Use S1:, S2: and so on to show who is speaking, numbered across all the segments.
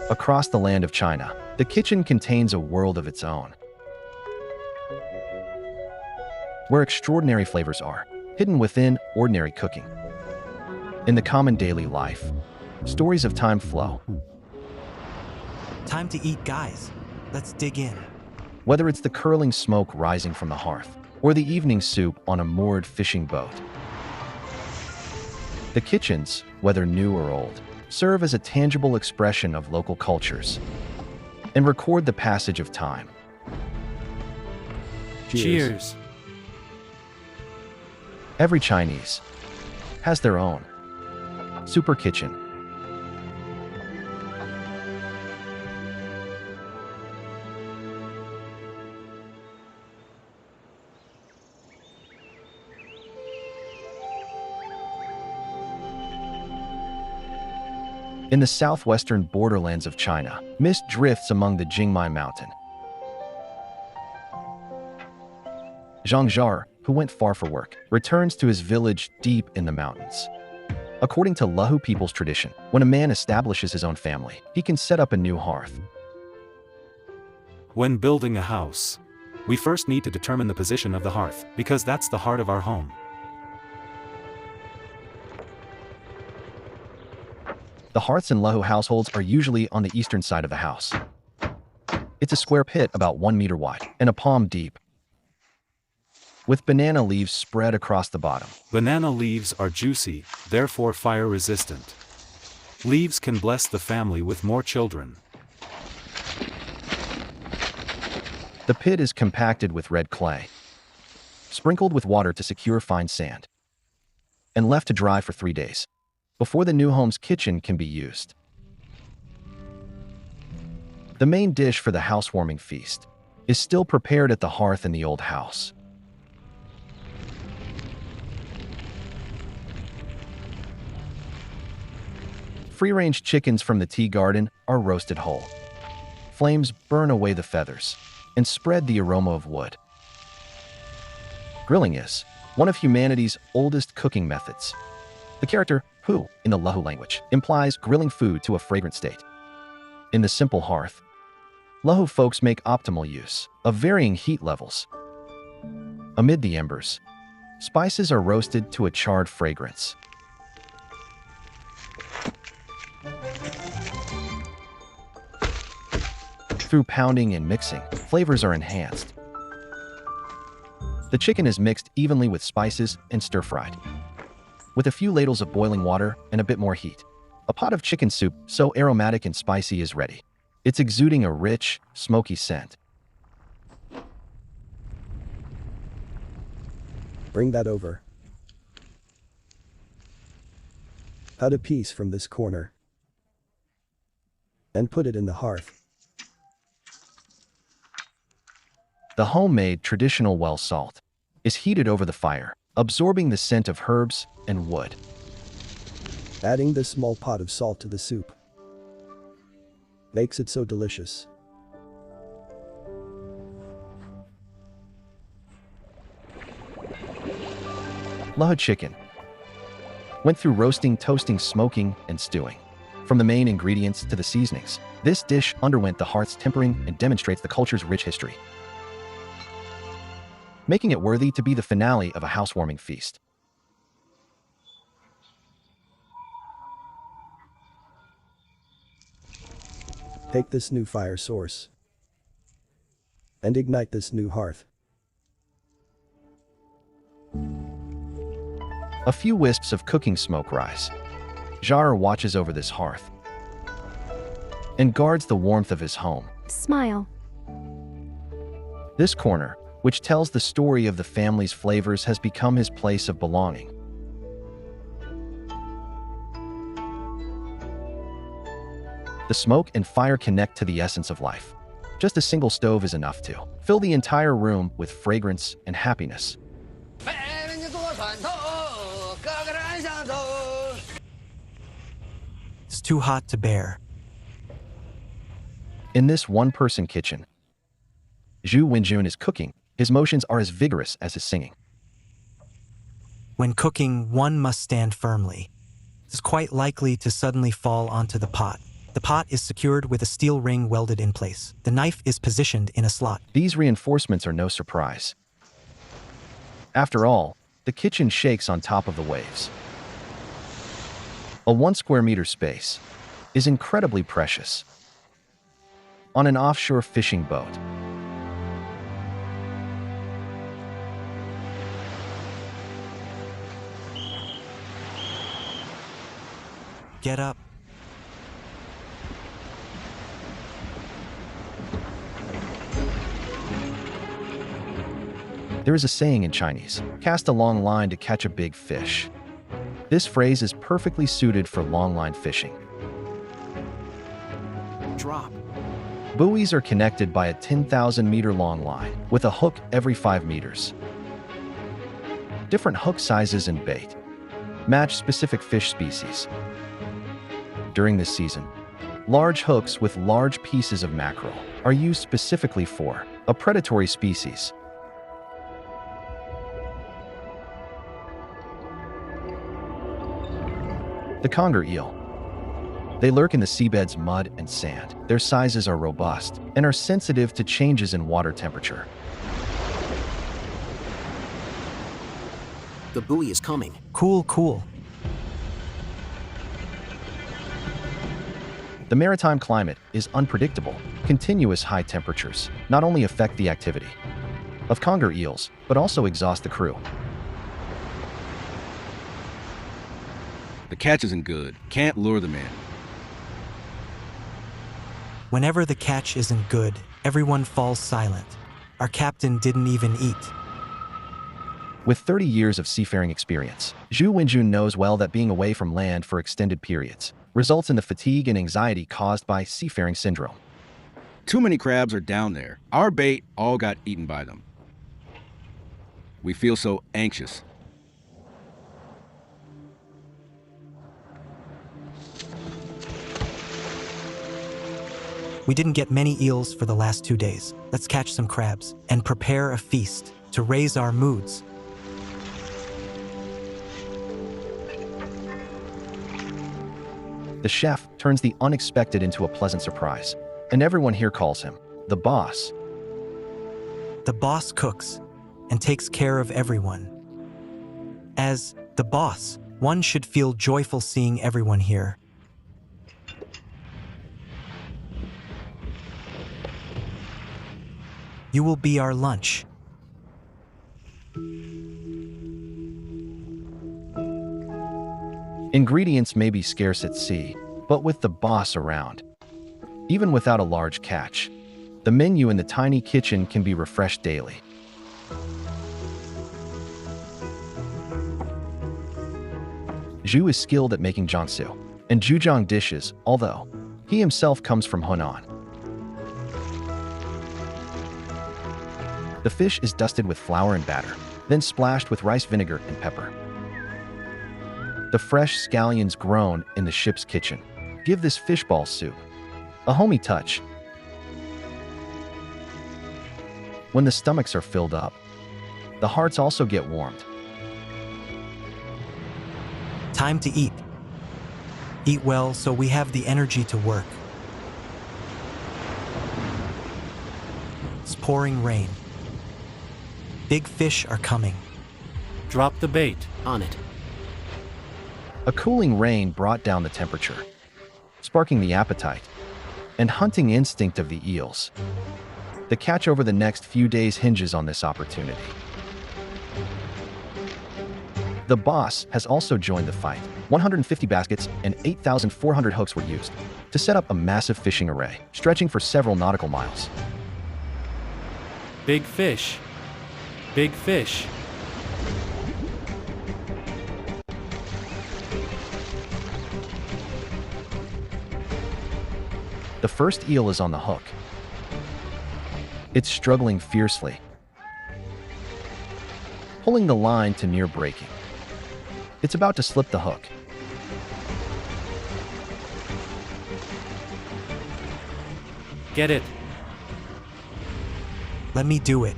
S1: Across the land of China, the kitchen contains a world of its own, where extraordinary flavors are hidden within ordinary cooking. In the common daily life, stories of time flow.
S2: Time to eat, guys. Let's dig in.
S1: Whether it's the curling smoke rising from the hearth or the evening soup on a moored fishing boat, the kitchens, whether new or old, serve as a tangible expression of local cultures and record the passage of time.
S2: Cheers.
S1: Every Chinese has their own super kitchen. In the southwestern borderlands of China, mist drifts among the Jingmai Mountain. Zhang Zhar, who went far for work, returns to his village deep in the mountains. According to Lahu people's tradition, when a man establishes his own family, he can set up a new hearth.
S3: When building a house, we first need to determine the position of the hearth, because that's the heart of our home.
S1: The hearths in Lahu households are usually on the eastern side of the house. It's a square pit about 1 meter wide and a palm deep, with banana leaves spread across the bottom.
S3: Banana leaves are juicy, therefore fire resistant. Leaves can bless the family with more children.
S1: The pit is compacted with red clay, sprinkled with water to secure fine sand, and left to dry for 3 days before the new home's kitchen can be used. The main dish for the housewarming feast is still prepared at the hearth in the old house. Free-range chickens from the tea garden are roasted whole. Flames burn away the feathers and spread the aroma of wood. Grilling is one of humanity's oldest cooking methods. The character hu in the Lahu language implies grilling food to a fragrant state. In the simple hearth, Lahu folks make optimal use of varying heat levels. Amid the embers, spices are roasted to a charred fragrance. Through pounding and mixing, flavors are enhanced. The chicken is mixed evenly with spices and stir-fried. With a few ladles of boiling water and a bit more heat, a pot of chicken soup so aromatic and spicy is ready. It's exuding a rich, smoky scent.
S4: Bring that over. Cut a piece from this corner and put it in the hearth.
S1: The homemade traditional well salt is heated over the fire, absorbing the scent of herbs and wood.
S4: Adding this small pot of salt to the soup makes it so delicious.
S1: Lahu chicken went through roasting, toasting, smoking, and stewing. From the main ingredients to the seasonings, this dish underwent the hearth's tempering and demonstrates the culture's rich history, making it worthy to be the finale of a housewarming feast.
S4: Take this new fire source and ignite this new hearth.
S1: A few wisps of cooking smoke rise. Jar watches over this hearth and guards the warmth of his home.
S5: Smile.
S1: This corner, which tells the story of the family's flavors, has become his place of belonging. The smoke and fire connect to the essence of life. Just a single stove is enough to fill the entire room with fragrance and happiness.
S2: It's too hot to bear.
S1: In this one-person kitchen, Zhu Wenjun is cooking. His motions are as vigorous as his singing.
S2: When cooking, one must stand firmly. It's quite likely to suddenly fall onto the pot. The pot is secured with a steel ring welded in place. The knife is positioned in a slot.
S1: These reinforcements are no surprise. After all, the kitchen shakes on top of the waves. A 1 square meter space is incredibly precious. On an offshore fishing boat,
S2: Get up.
S1: there is a saying in Chinese, cast a long line to catch a big fish. This phrase is perfectly suited for longline fishing.
S2: Drop.
S1: Buoys are connected by a 10,000-meter long line with a hook every 5 meters. Different hook sizes and bait match specific fish species. During this season, large hooks with large pieces of mackerel are used specifically for a predatory species. The conger eel. They lurk in the seabed's mud and sand. Their sizes are robust and are sensitive to changes in water temperature.
S5: The buoy is coming.
S2: Cool, cool.
S1: The maritime climate is unpredictable. Continuous high temperatures not only affect the activity of conger eels, but also exhaust the crew.
S6: The catch isn't good. Can't lure them in.
S2: Whenever the catch isn't good, everyone falls silent. Our captain didn't even eat.
S1: With 30 years of seafaring experience, Zhu Wenjun knows well that being away from land for extended periods results in the fatigue and anxiety caused by seafaring syndrome.
S6: Too many crabs are down there. Our bait all got eaten by them. We feel so anxious.
S2: We didn't get many eels for the last 2 days. Let's catch some crabs and prepare a feast to raise our moods.
S1: The chef turns the unexpected into a pleasant surprise, and everyone here calls him the boss.
S2: The boss cooks and takes care of everyone. As the boss, one should feel joyful seeing everyone here. You will be our lunch.
S1: Ingredients may be scarce at sea, but with the boss around, even without a large catch, the menu in the tiny kitchen can be refreshed daily. Zhu is skilled at making jiangsu and zhujiang dishes, although he himself comes from Hunan. The fish is dusted with flour and batter, then splashed with rice vinegar and pepper. The fresh scallions grown in the ship's kitchen give this fishball soup a homey touch. When the stomachs are filled up, the hearts also get warmed.
S2: Time to eat. Eat well so we have the energy to work. It's pouring rain. Big fish are coming.
S3: Drop the bait.
S5: On it.
S1: A cooling rain brought down the temperature, sparking the appetite and hunting instinct of the eels. The catch over the next few days hinges on this opportunity. The boss has also joined the fight. 150 baskets and 8,400 hooks were used to set up a massive fishing array, stretching for several nautical miles.
S3: Big fish. Big fish.
S1: The first eel is on the hook. It's struggling fiercely, pulling the line to near breaking. It's about to slip the hook.
S3: Get it.
S2: Let me do it.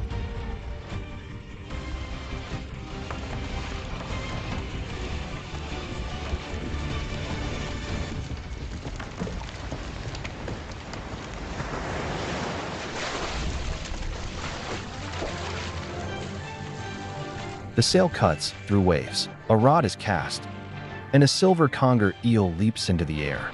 S1: The sail cuts through waves, a rod is cast, and a silver conger eel leaps into the air.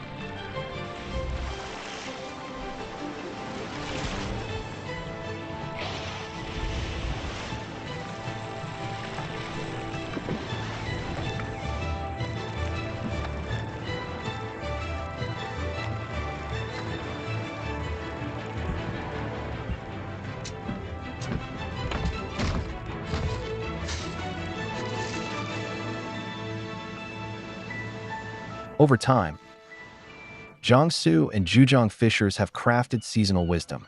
S1: Over time, Jiangsu and Zhejiang fishers have crafted seasonal wisdom,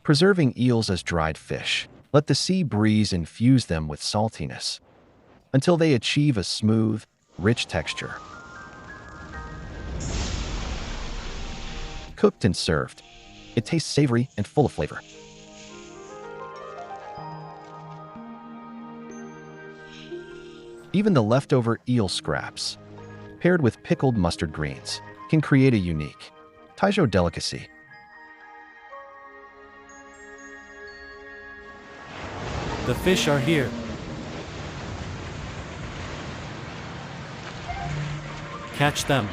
S1: preserving eels as dried fish. Let the sea breeze infuse them with saltiness until they achieve a smooth, rich texture. Cooked and served, it tastes savory and full of flavor. Even the leftover eel scraps, paired with pickled mustard greens, can create a unique Taizhou delicacy.
S5: The fish are here. Catch them.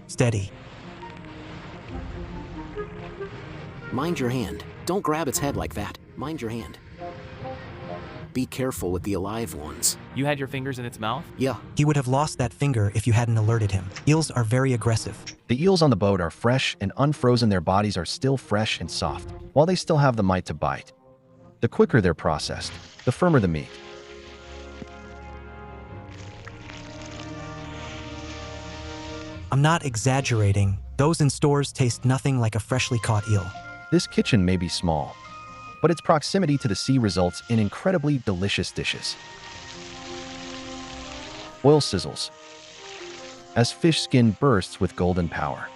S2: Steady.
S7: Mind your hand. Don't grab its head like that. Mind your hand. Be careful with the alive ones.
S5: You had your fingers in its mouth?
S7: Yeah.
S2: He would have lost that finger if you hadn't alerted him. Eels are very aggressive.
S1: The eels on the boat are fresh and unfrozen. Their bodies are still fresh and soft, while they still have the might to bite. The quicker they're processed, the firmer the meat.
S2: I'm not exaggerating. Those in stores taste nothing like a freshly caught eel.
S1: This kitchen may be small, but its proximity to the sea results in incredibly delicious dishes. Oil sizzles as fish skin bursts with golden power.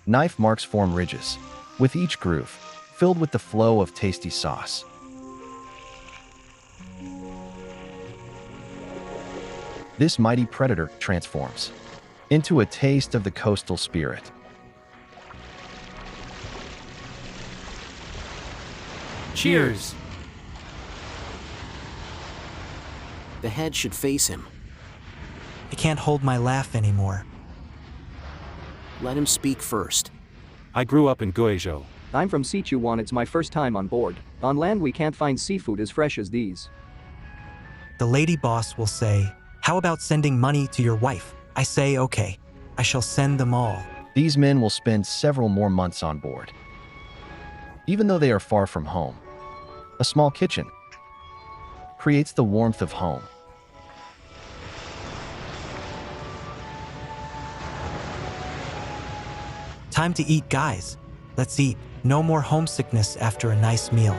S1: Knife marks form ridges, with each groove filled with the flow of tasty sauce. This mighty predator transforms into a taste of the coastal spirit.
S5: Cheers!
S7: The head should face him.
S2: I can't hold my laugh anymore.
S7: Let him speak first.
S3: I grew up in Guizhou.
S8: I'm from Sichuan. It's my first time on board. On land we can't find seafood as fresh as these.
S2: The lady boss will say, "How about sending money to your wife?" I say, "Okay, I shall send them all."
S1: These men will spend several more months on board. Even though they are far from home, a small kitchen creates the warmth of home.
S2: Time to eat, guys. Let's eat. No more homesickness after a nice meal.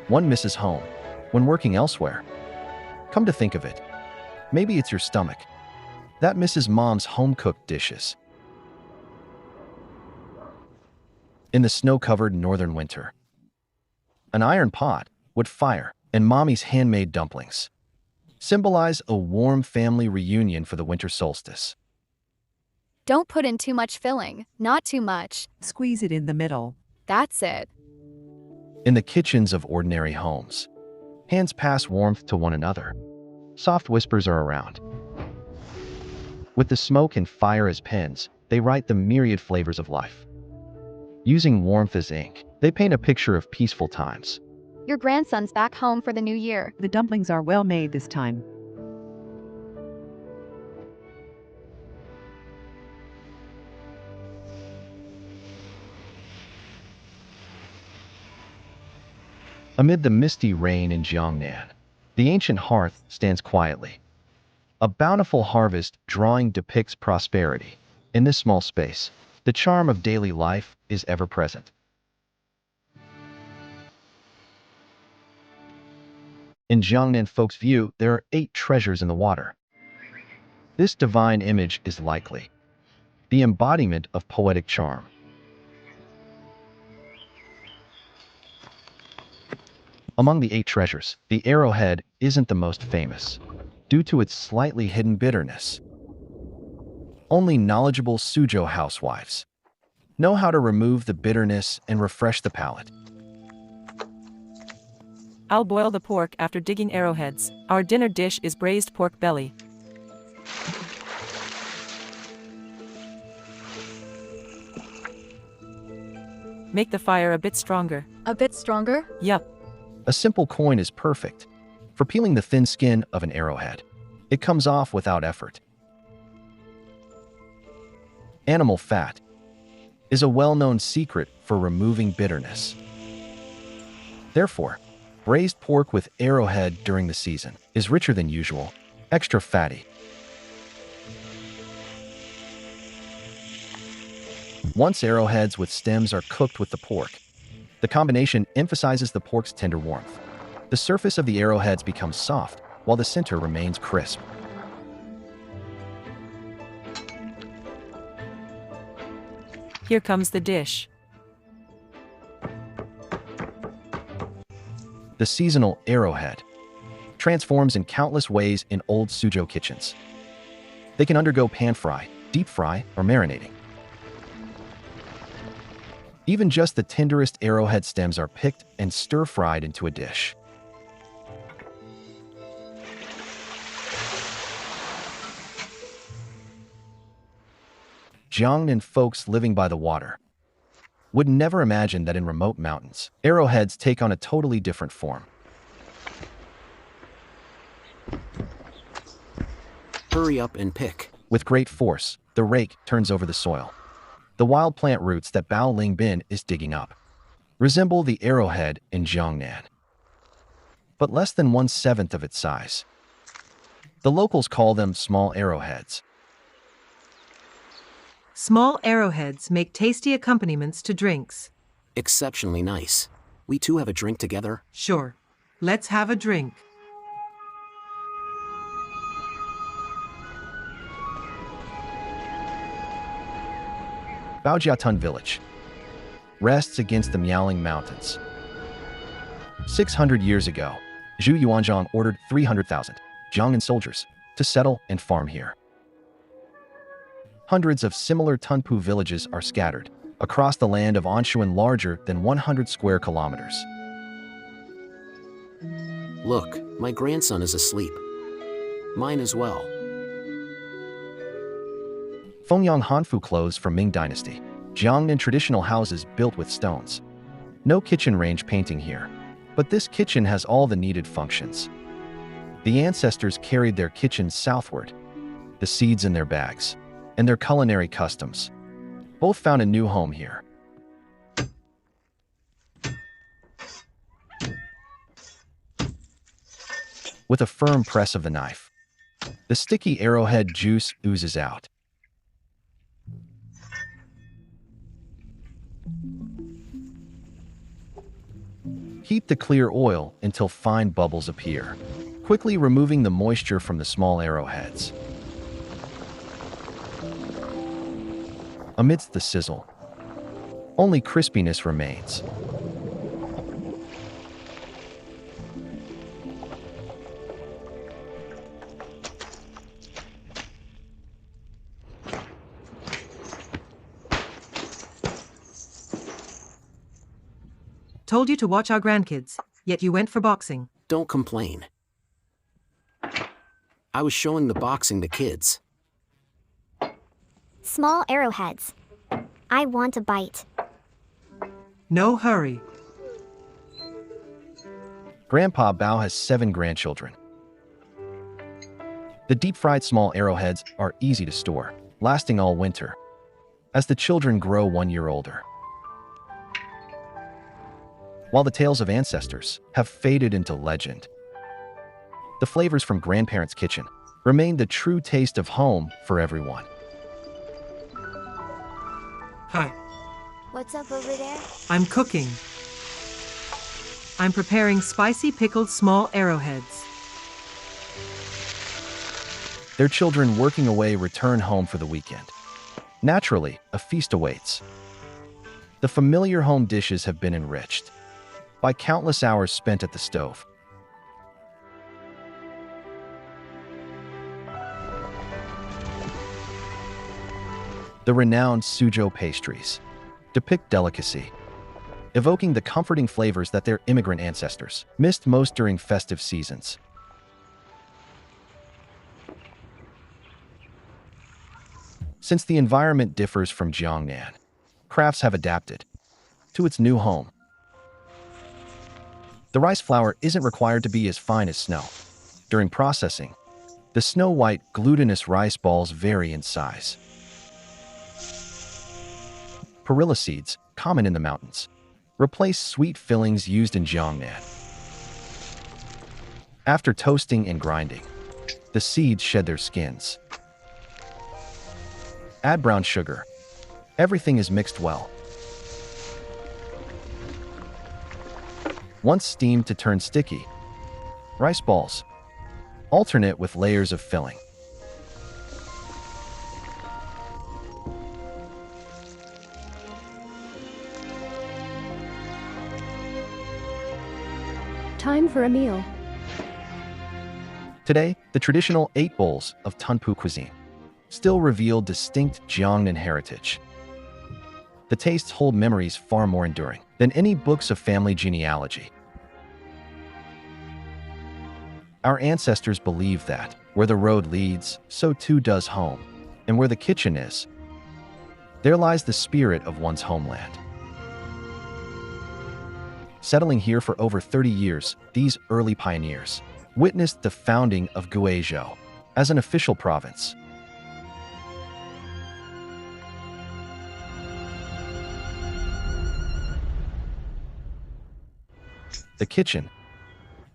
S1: One misses home when working elsewhere. Come to think of it, maybe it's your stomach that misses mom's home-cooked dishes. In the snow-covered northern winter, an iron pot would fire and mommy's handmade dumplings symbolize a warm family reunion for the winter solstice.
S9: Don't put in too much filling, not too much.
S10: Squeeze it in the middle.
S9: That's it.
S1: In the kitchens of ordinary homes, hands pass warmth to one another. Soft whispers are around. With the smoke and fire as pens, they write the myriad flavors of life. Using warmth as ink, they paint a picture of peaceful times.
S9: Your grandson's back home for the new year.
S10: The dumplings are well made this time.
S1: Amid the misty rain in Jiangnan, the ancient hearth stands quietly. A bountiful harvest drawing depicts prosperity. In this small space, the charm of daily life is ever present. In Jiangnan folks' view, there are 8 treasures in the water. This divine image is likely the embodiment of poetic charm. Among the 8 treasures, the arrowhead isn't the most famous, due to its slightly hidden bitterness. Only knowledgeable Suzhou housewives know how to remove the bitterness and refresh the palate.
S11: I'll boil the pork after digging arrowheads. Our dinner dish is braised pork belly. Make the fire a bit stronger.
S9: A bit stronger?
S11: Yup.
S1: A simple coin is perfect for peeling the thin skin of an arrowhead. It comes off without effort. Animal fat is a well-known secret for removing bitterness. Therefore, braised pork with arrowhead during the season is richer than usual, extra fatty. Once arrowheads with stems are cooked with the pork, the combination emphasizes the pork's tender warmth. The surface of the arrowheads becomes soft, while the center remains crisp.
S11: Here comes the dish.
S1: The seasonal arrowhead transforms in countless ways in old Suzhou kitchens. They can undergo pan fry, deep fry, or marinating. Even just the tenderest arrowhead stems are picked and stir-fried into a dish. Jiangnan folks living by the water would never imagine that in remote mountains, arrowheads take on a totally different form.
S7: Hurry up and pick.
S1: With great force, the rake turns over the soil. The wild plant roots that Bao Lingbin is digging up resemble the arrowhead in Jiangnan, but less than 1/7 of its size. The locals call them small arrowheads.
S12: Small arrowheads make tasty accompaniments to drinks.
S7: Exceptionally nice. We too have a drink together?
S12: Sure. Let's have a drink.
S1: Baojiatun village rests against the Miaoling Mountains. 600 years ago, Zhu Yuanzhang ordered 300,000 Jiangnan soldiers to settle and farm here. Hundreds of similar Tunpu villages are scattered across the land of Anshuan larger than 100 square kilometers.
S7: Look, my grandson is asleep. Mine as well.
S1: Fengyang Hanfu clothes from Ming Dynasty. Jiangnan traditional houses built with stones. No kitchen range painting here, but this kitchen has all the needed functions. The ancestors carried their kitchens southward, the seeds in their bags, and their culinary customs. Both found a new home here. With a firm press of the knife, the sticky arrowhead juice oozes out. Heat the clear oil until fine bubbles appear, quickly removing the moisture from the small arrowheads. Amidst the sizzle, only crispiness remains.
S12: Told you to watch our grandkids, yet you went for boxing.
S7: Don't complain. I was showing the boxing to kids.
S13: Small arrowheads. I want a bite.
S12: No hurry.
S1: Grandpa Bao has 7 grandchildren. The deep-fried small arrowheads are easy to store, lasting all winter, as the children grow 1 year older. While the tales of ancestors have faded into legend, the flavors from grandparents' kitchen remain the true taste of home for everyone.
S12: Hi.
S13: What's up over there?
S12: I'm cooking. I'm preparing spicy pickled small arrowheads.
S1: Their children working away return home for the weekend. Naturally, a feast awaits. The familiar home dishes have been enriched by countless hours spent at the stove. The renowned Suzhou pastries depict delicacy, evoking the comforting flavors that their immigrant ancestors missed most during festive seasons. Since the environment differs from Jiangnan, crafts have adapted to its new home. The rice flour isn't required to be as fine as snow. During processing, the snow-white, glutinous rice balls vary in size. Perilla seeds, common in the mountains, replace sweet fillings used in Jiangnan. After toasting and grinding, the seeds shed their skins. Add brown sugar. Everything is mixed well. Once steamed to turn sticky, rice balls alternate with layers of filling.
S9: Time for a meal.
S1: Today, the traditional 8 bowls of Tunpu cuisine still reveal distinct Jiangnan heritage. The tastes hold memories far more enduring than any books of family genealogy. Our ancestors believed that where the road leads, so too does home, and where the kitchen is, there lies the spirit of one's homeland. Settling here for over 30 years, these early pioneers witnessed the founding of Guizhou as an official province. The kitchen,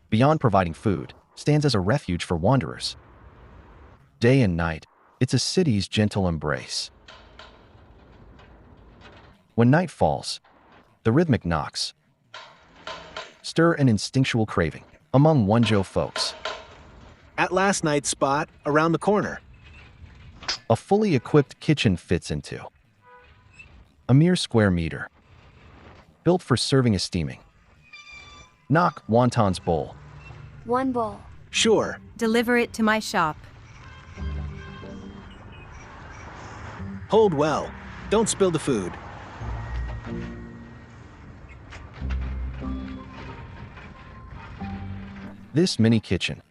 S1: beyond providing food, stands as a refuge for wanderers. Day and night, it's a city's gentle embrace. When night falls, the rhythmic knocks stir an instinctual craving among Wenzhou folks.
S14: At last night's spot, around the corner.
S1: A fully equipped kitchen fits into a mere square meter, built for serving a steaming Nok Wonton's bowl.
S13: 1 bowl.
S14: Sure.
S15: Deliver it to my shop.
S14: Hold well. Don't spill the food.
S1: This mini kitchen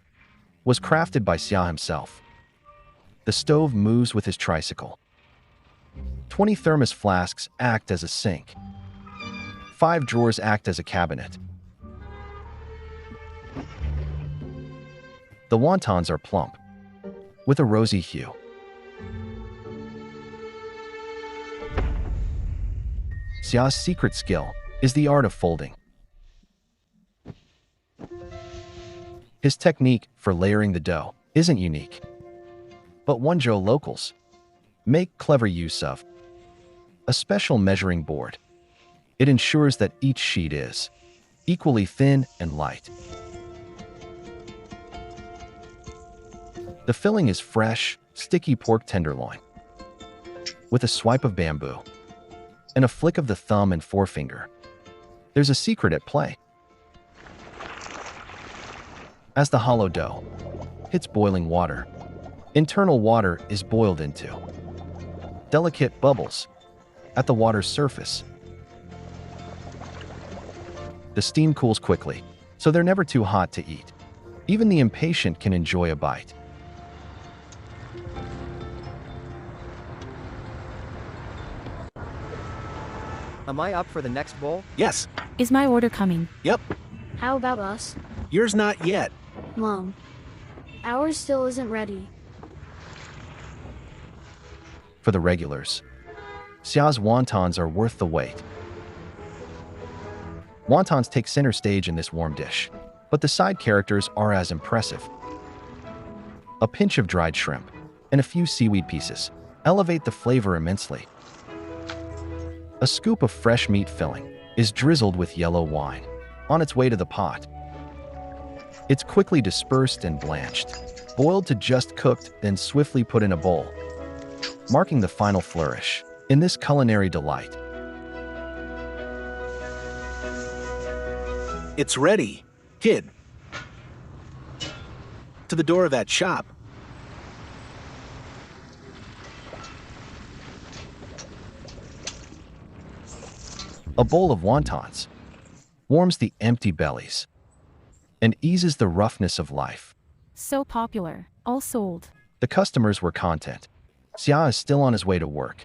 S1: was crafted by Xia himself. The stove moves with his tricycle. 20 thermos flasks act as a sink. 5 drawers act as a cabinet. The wontons are plump, with a rosy hue. Xia's secret skill is the art of folding. His technique for layering the dough isn't unique, but Wenzhou locals make clever use of a special measuring board. It ensures that each sheet is equally thin and light. The filling is fresh, sticky pork tenderloin with a swipe of bamboo and a flick of the thumb and forefinger. There's a secret at play. As the hollow dough hits boiling water, internal water is boiled into delicate bubbles at the water's surface. The steam cools quickly, so they're never too hot to eat. Even the impatient can enjoy a bite.
S8: Am I up for the next bowl?
S14: Yes.
S11: Is my order coming?
S14: Yep.
S13: How about us?
S14: Yours not yet.
S13: Mom, ours still isn't ready.
S1: For the regulars, Xia's wontons are worth the wait. Wontons take center stage in this warm dish, but the side characters are as impressive. A pinch of dried shrimp and a few seaweed pieces elevate the flavor immensely. A scoop of fresh meat filling is drizzled with yellow wine on its way to the pot. It's quickly dispersed and blanched, boiled to just cooked, then swiftly put in a bowl, marking the final flourish in this culinary delight.
S14: It's ready. Kid. To the door of that shop.
S1: A bowl of wontons warms the empty bellies and eases the roughness of life.
S15: So popular, all sold.
S1: The customers were content. Xia is still on his way to work.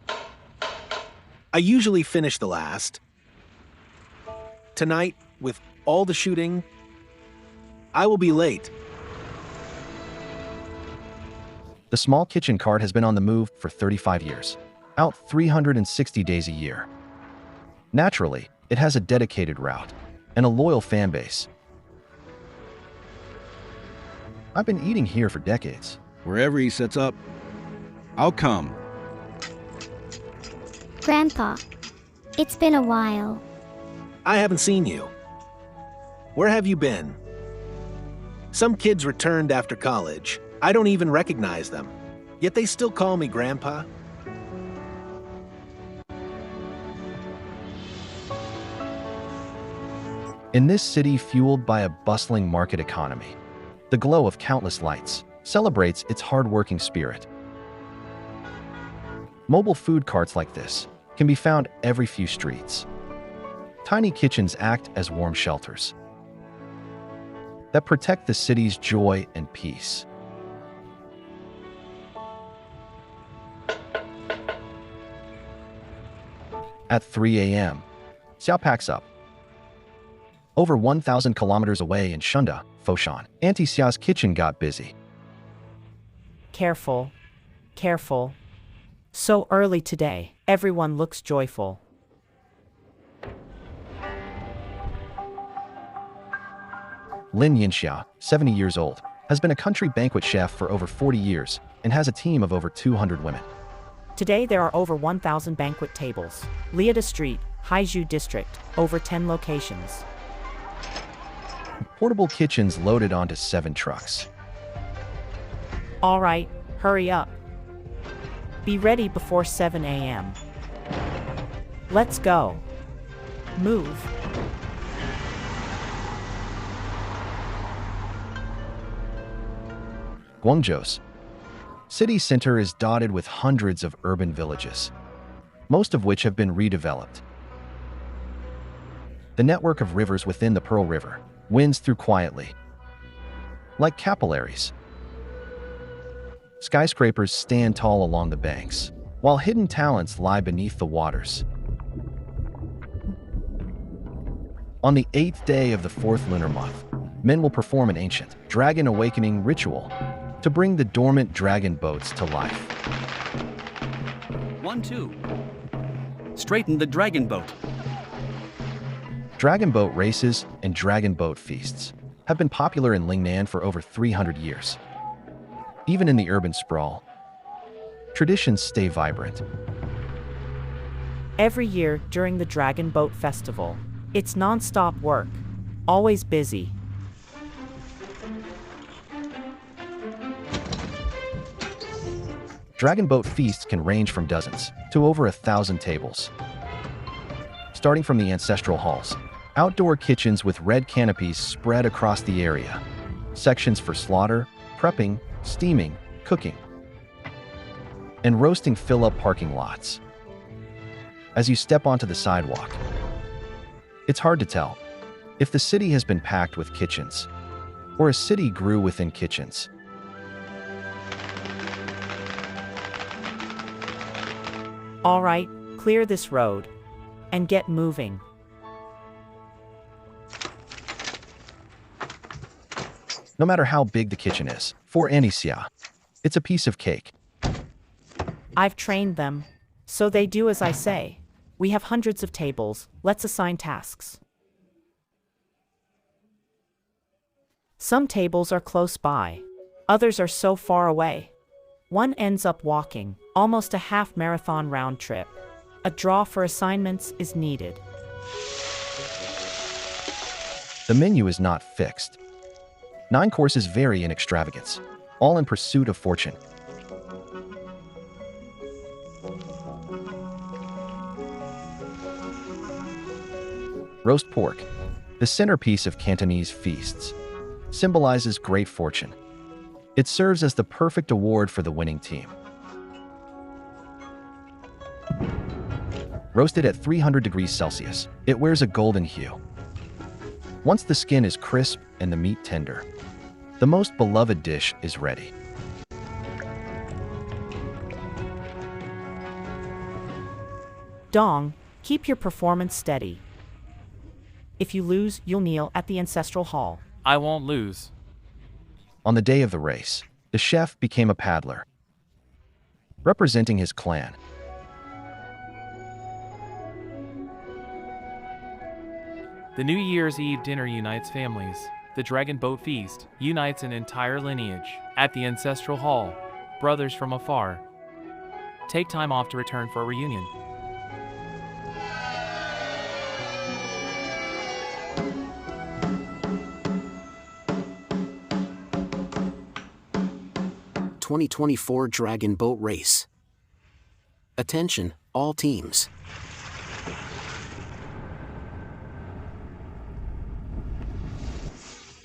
S14: I usually finish the last. Tonight, with all the shooting, I will be late.
S1: The small kitchen cart has been on the move for 35 years, out 360 days a year. Naturally, it has a dedicated route and a loyal fan base. I've been eating here for decades.
S6: Wherever he sets up, I'll come.
S16: Grandpa, it's been a while.
S14: I haven't seen you. Where have you been? Some kids returned after college. I don't even recognize them. Yet they still call me Grandpa.
S1: In this city fueled by a bustling market economy, the glow of countless lights celebrates its hard-working spirit. Mobile food carts like this can be found every few streets. Tiny kitchens act as warm shelters that protect the city's joy and peace. At 3 a.m., Xiao packs up. Over 1,000 kilometers away in Shunda, Foshan, Auntie Xiao's kitchen got busy.
S11: Careful, careful. So early today, everyone looks joyful.
S1: Lin Yinxia, 70 years old, has been a country banquet chef for over 40 years and has a team of over 200 women.
S11: Today there are over 1,000 banquet tables. Liada Street, Haizhu District, over 10 locations.
S1: Portable kitchens loaded onto 7 trucks.
S11: All right, hurry up. Be ready before 7 a.m. Let's go. Move.
S1: Guangzhou's city center is dotted with hundreds of urban villages, most of which have been redeveloped. The network of rivers within the Pearl River winds through quietly, like capillaries. Skyscrapers stand tall along the banks, while hidden talents lie beneath the waters. On the 8th day of the 4th lunar month, men will perform an ancient dragon awakening ritual to bring the dormant dragon boats to life.
S17: 1, 2. Straighten the dragon boat.
S1: Dragon boat races and dragon boat feasts have been popular in Lingnan for over 300 years. Even in the urban sprawl, traditions stay vibrant.
S11: Every year during the Dragon Boat Festival, it's non-stop work, always busy.
S1: Dragon boat feasts can range from dozens to over 1,000 tables. Starting from the ancestral halls, outdoor kitchens with red canopies spread across the area, sections for slaughter, prepping, steaming, cooking, and roasting fill up parking lots. As you step onto the sidewalk, it's hard to tell if the city has been packed with kitchens or a city grew within kitchens.
S11: All right, clear this road and get moving.
S1: No matter how big the kitchen is, for Auntie Xia, it's a piece of cake.
S11: I've trained them, so they do as I say. We have hundreds of tables, let's assign tasks. Some tables are close by, others are so far away. One ends up walking, almost a half-marathon round trip. A draw for assignments is needed.
S1: The menu is not fixed. 9 courses vary in extravagance, all in pursuit of fortune. Roast pork, the centerpiece of Cantonese feasts, symbolizes great fortune. It serves as the perfect award for the winning team. Roasted at 300 degrees Celsius, it wears a golden hue. Once the skin is crisp and the meat tender, the most beloved dish is ready.
S11: Dong, keep your performance steady. If you lose, you'll kneel at the ancestral hall.
S5: I won't lose.
S1: On the day of the race, the chef became a paddler, representing his clan.
S5: The New Year's Eve dinner unites families. The Dragon Boat Feast unites an entire lineage. At the ancestral hall, brothers from afar take time off to return for a reunion.
S7: ...2024 Dragon Boat Race. Attention, all teams.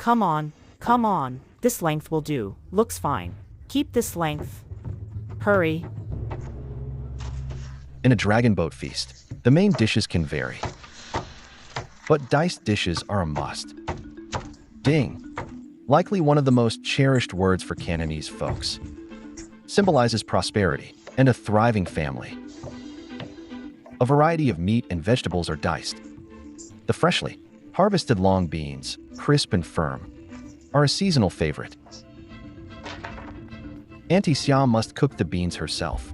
S11: Come on. This length will do. Looks fine. Keep this length. Hurry.
S1: In a dragon boat feast, the main dishes can vary, but diced dishes are a must. Ding, likely one of the most cherished words for Cantonese folks, symbolizes prosperity and a thriving family. A variety of meat and vegetables are diced. The freshly harvested long beans, crisp and firm, are a seasonal favorite. Auntie Xia must cook the beans herself.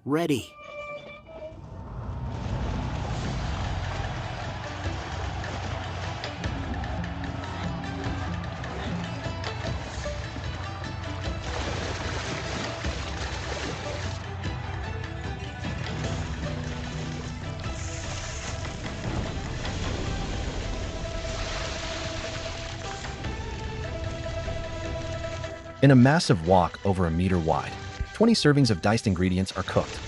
S7: Ready.
S1: In a massive wok over a meter wide, 20 servings of diced ingredients are cooked.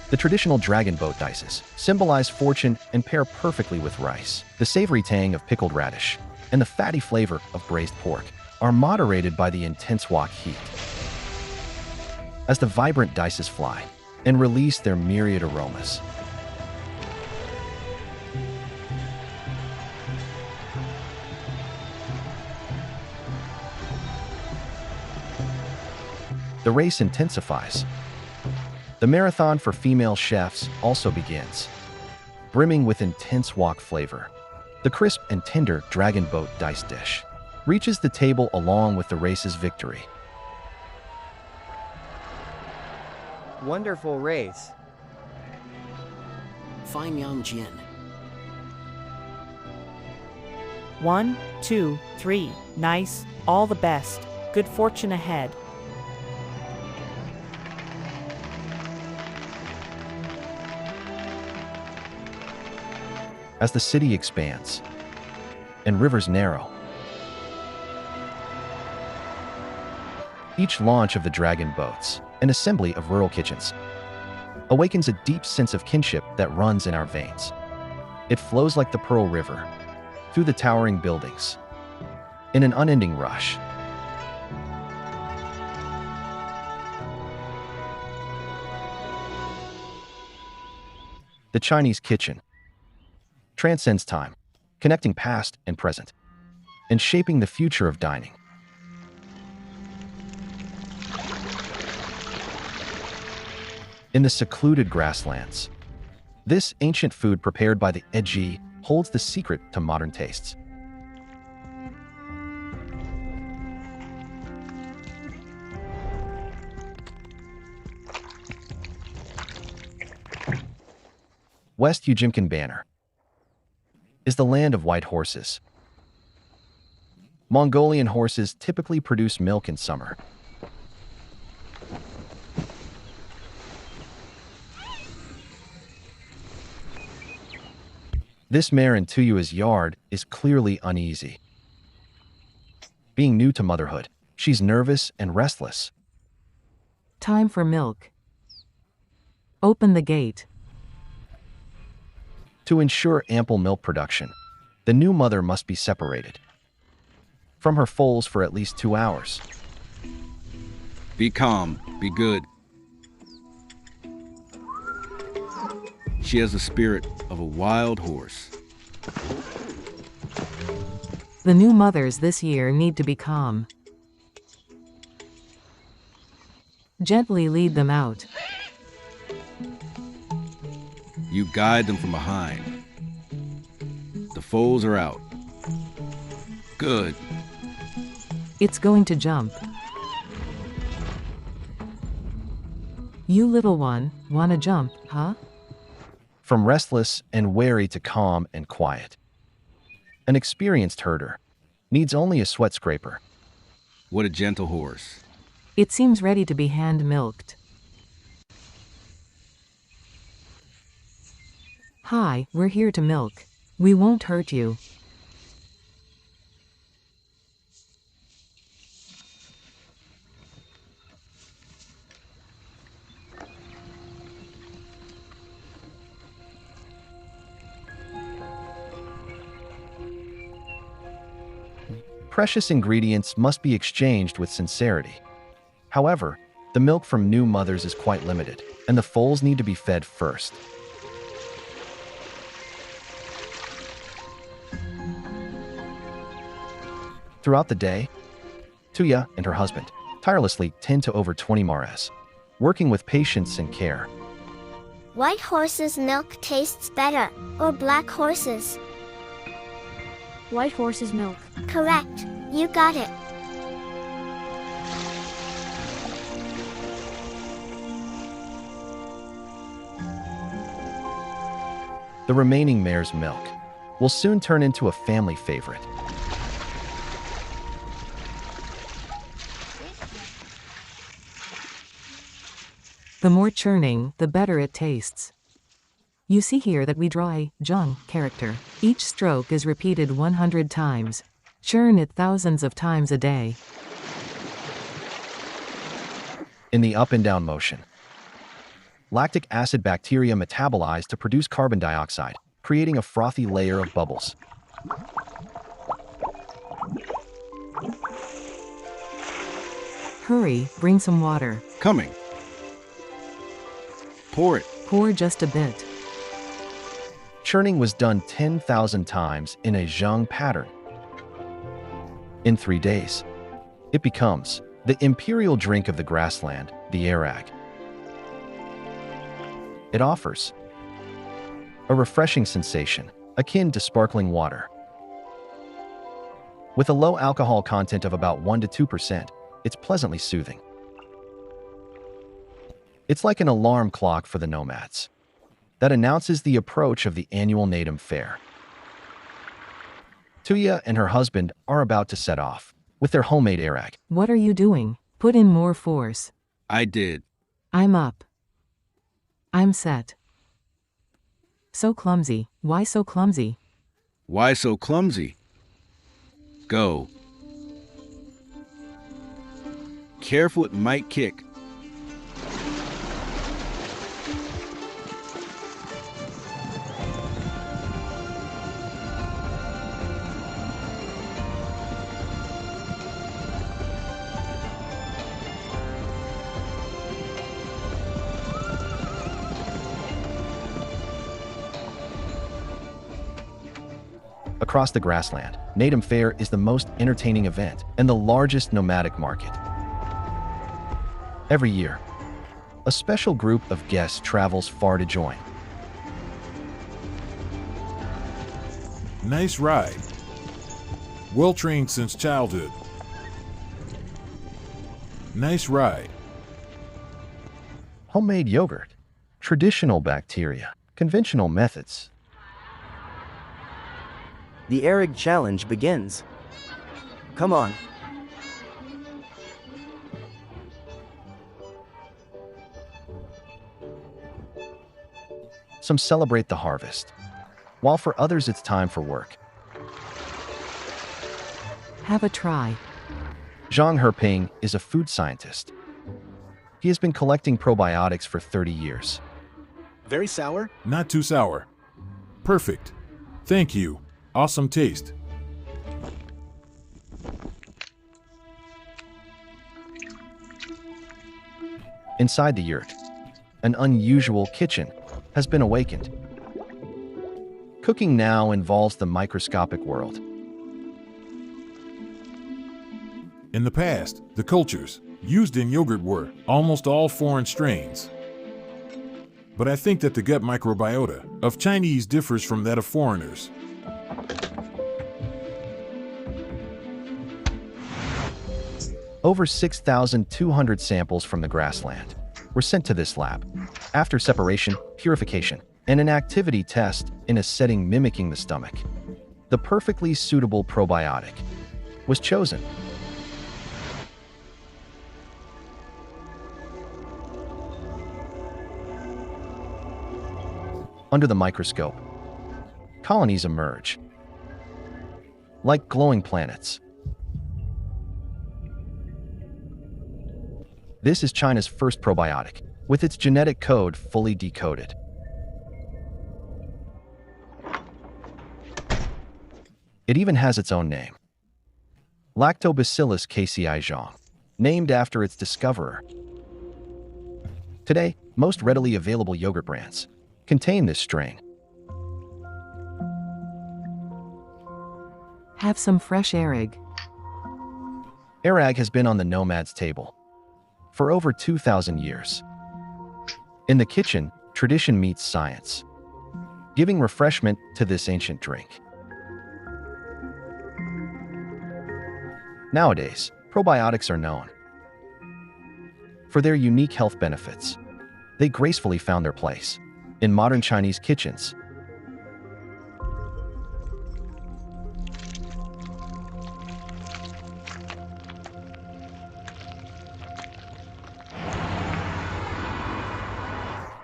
S1: The traditional dragon boat dices symbolize fortune and pair perfectly with rice. The savory tang of pickled radish and the fatty flavor of braised pork are moderated by the intense wok heat. As the vibrant dices fly and release their myriad aromas, the race intensifies. The marathon for female chefs also begins, brimming with intense wok flavor. The crisp and tender dragon boat dice dish reaches the table along with the race's victory.
S18: Wonderful race.
S7: Fine Yang Jin.
S11: 1, 2, 3, nice, all the best, good fortune ahead.
S1: As the city expands and rivers narrow, each launch of the dragon boats, an assembly of rural kitchens, awakens a deep sense of kinship that runs in our veins. It flows like the Pearl River, through the towering buildings, in an unending rush. The Chinese kitchen transcends time, connecting past and present, and shaping the future of dining. In the secluded grasslands, this ancient food prepared by the ENG holds the secret to modern tastes. West Ujimkin Banner is the land of white horses. Mongolian horses typically produce milk in summer. This mare in Tuyua's yard is clearly uneasy. Being new to motherhood, she's nervous and restless.
S12: Time for milk. Open the gate.
S1: To ensure ample milk production, the new mother must be separated from her foals for at least 2 hours.
S6: Be calm, be good. She has the spirit of a wild horse.
S12: The new mothers this year need to be calm. Gently lead them out.
S6: You guide them from behind. The foals are out. Good.
S12: It's going to jump. You little one, wanna jump, huh?
S1: From restless and wary to calm and quiet. An experienced herder needs only a sweat scraper.
S6: What a gentle horse.
S12: It seems ready to be hand-milked. Hi, we're here to milk. We won't hurt you.
S1: Precious ingredients must be exchanged with sincerity. However, the milk from new mothers is quite limited, and the foals need to be fed first. Throughout the day, Tuya and her husband tirelessly tend to over 20 mares, working with patience and care.
S16: White horse's milk tastes better, or black horse's?
S13: White horse's milk.
S16: Correct. You got it.
S1: The remaining mare's milk will soon turn into a family favorite.
S12: The more churning, the better it tastes. You see here that we draw a Zhang character. Each stroke is repeated 100 times. Churn it thousands of times a day.
S1: In the up and down motion, lactic acid bacteria metabolize to produce carbon dioxide, creating a frothy layer of bubbles.
S12: Hurry, bring some water.
S6: Coming. Pour it.
S12: Pour just a bit.
S1: Churning was done 10,000 times in a Zhang pattern. In 3 days, it becomes the imperial drink of the grassland, the arag. It offers a refreshing sensation akin to sparkling water. With a low alcohol content of about 1 to 2%, it's pleasantly soothing. It's like an alarm clock for the nomads that announces the approach of the annual Natum fair. Tuya and her husband are about to set off with their homemade arag.
S12: What are you doing? Put in more force.
S6: I did.
S12: I'm up. I'm set. So clumsy. Why so clumsy?
S6: Why so clumsy? Go. Careful, it might kick.
S1: Across the grassland, Natum Fair is the most entertaining event and the largest nomadic market. Every year, a special group of guests travels far to join.
S18: Nice ride. Well trained since childhood. Nice ride.
S1: Homemade yogurt, traditional bacteria, conventional methods.
S19: The arag challenge begins. Come on.
S1: Some celebrate the harvest, while for others it's time for work.
S12: Have a try.
S1: Zhang Herping is a food scientist. He has been collecting probiotics for 30 years.
S14: Very sour?
S18: Not too sour. Perfect. Thank you. Awesome taste.
S1: Inside the yurt, an unusual kitchen has been awakened. Cooking now involves the microscopic world.
S18: In the past, the cultures used in yogurt were almost all foreign strains. But I think that the gut microbiota of Chinese differs from that of foreigners.
S1: Over 6,200 samples from the grassland were sent to this lab. After separation, purification, and an activity test in a setting mimicking the stomach, the perfectly suitable probiotic was chosen. Under the microscope, colonies emerge, like glowing planets. This is China's first probiotic, with its genetic code fully decoded. It even has its own name, Lactobacillus casei, named after its discoverer. Today, most readily available yogurt brands contain this strain.
S12: Have some fresh arag.
S1: Arag has been on the nomad's table for over 2,000 years. In the kitchen, tradition meets science, giving refreshment to this ancient drink. Nowadays, probiotics are known for their unique health benefits. They gracefully found their place in modern Chinese kitchens.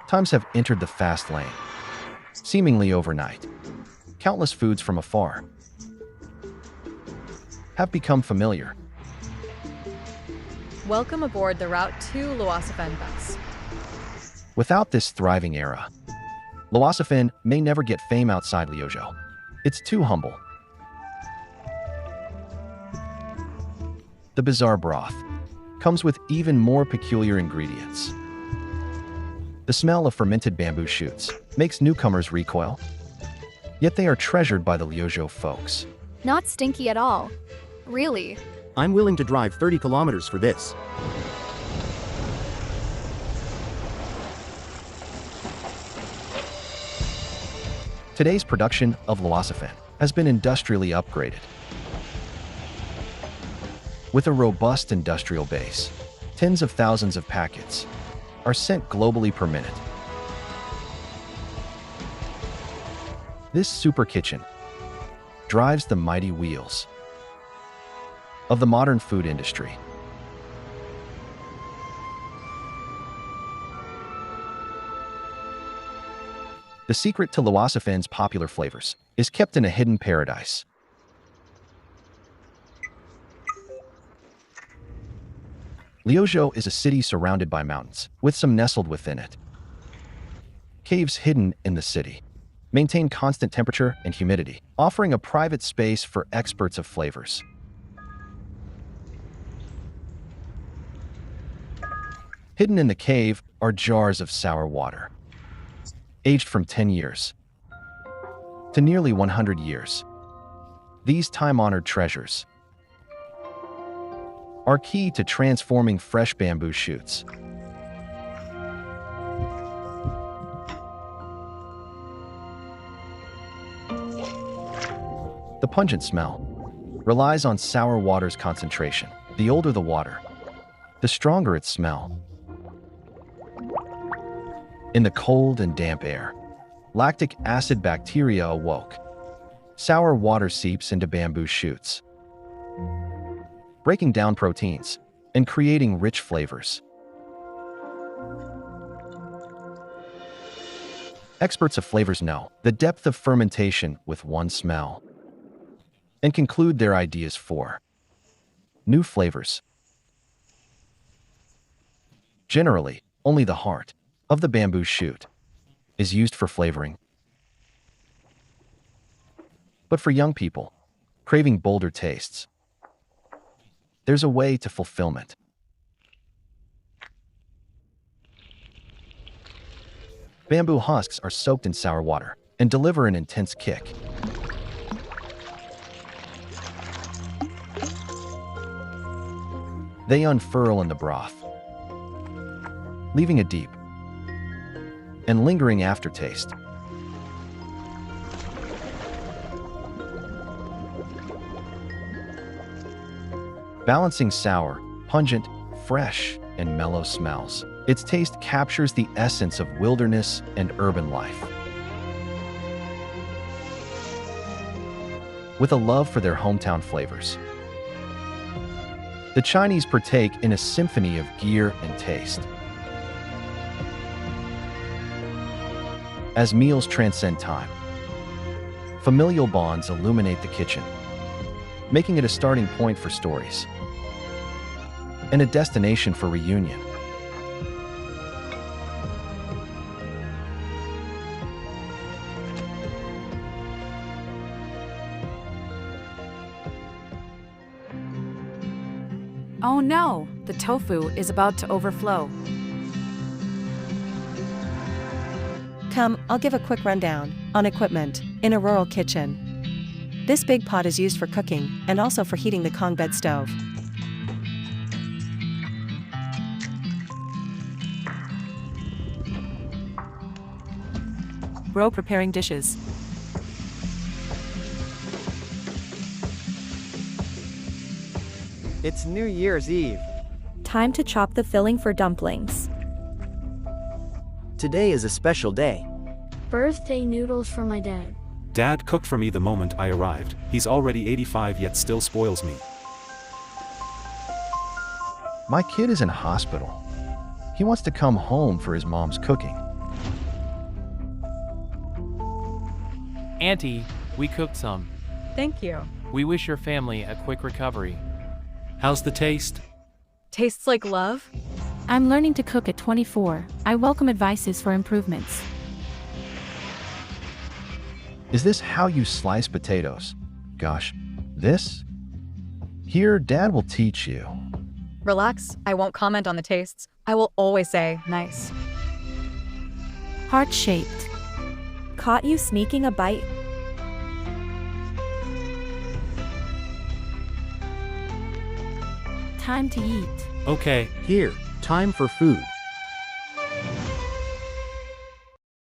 S1: Times have entered the fast lane, seemingly overnight. Countless foods from afar have become familiar.
S20: Welcome aboard the Route 2 Luosafen bus.
S1: Without this thriving era, Luosafen may never get fame outside Liuzhou. It's too humble. The bizarre broth comes with even more peculiar ingredients. The smell of fermented bamboo shoots makes newcomers recoil, yet they are treasured by the Liuzhou folks.
S9: Not stinky at all. Really.
S19: I'm willing to drive 30 kilometers for this.
S1: Today's production of Luosafen has been industrially upgraded. With a robust industrial base, tens of thousands of packets are sent globally per minute. This super kitchen drives the mighty wheels of the modern food industry. The secret to Luosafen's popular flavors is kept in a hidden paradise. Liuzhou is a city surrounded by mountains, with some nestled within it. Caves hidden in the city maintain constant temperature and humidity, offering a private space for experts of flavors. Hidden in the cave are jars of sour water, aged from 10 years to nearly 100 years. These time-honored treasures are key to transforming fresh bamboo shoots. The pungent smell relies on sour water's concentration. The older the water, the stronger its smell. In the cold and damp air, lactic acid bacteria awoke. Sour water seeps into bamboo shoots, breaking down proteins and creating rich flavors. Experts of flavors know the depth of fermentation with one smell and conclude their ideas for new flavors. Generally, only the heart of the bamboo shoot is used for flavoring. But for young people, craving bolder tastes, there's a way to fulfillment. Bamboo husks are soaked in sour water and deliver an intense kick. They unfurl in the broth, leaving a deep and lingering aftertaste. Balancing sour, pungent, fresh, and mellow smells, its taste captures the essence of wilderness and urban life. With a love for their hometown flavors, the Chinese partake in a symphony of gear and taste. As meals transcend time, familial bonds illuminate the kitchen, making it a starting point for stories and a destination for reunion.
S15: Oh no, the tofu is about to overflow.
S21: Come, I'll give a quick rundown on equipment in a rural kitchen. This big pot is used for cooking and also for heating the Kong bed stove. Bro preparing dishes.
S19: It's New Year's Eve.
S22: Time to chop the filling for dumplings.
S19: Today is a special day.
S13: Birthday noodles for my dad.
S3: Dad cooked for me the moment I arrived. He's already 85 yet still spoils me.
S1: My kid is in hospital. He wants to come home for his mom's cooking.
S5: Auntie, we cooked some.
S20: Thank you.
S5: We wish your family a quick recovery.
S3: How's the taste?
S20: Tastes like love?
S15: I'm learning to cook at 24. I welcome advices for improvements.
S1: Is this how you slice potatoes? Gosh, this? Here, Dad will teach you.
S20: Relax, I won't comment on the tastes. I will always say, nice.
S15: Heart-shaped.
S22: Caught you sneaking a bite.
S15: Time to eat.
S5: Okay.
S23: Here, time for food.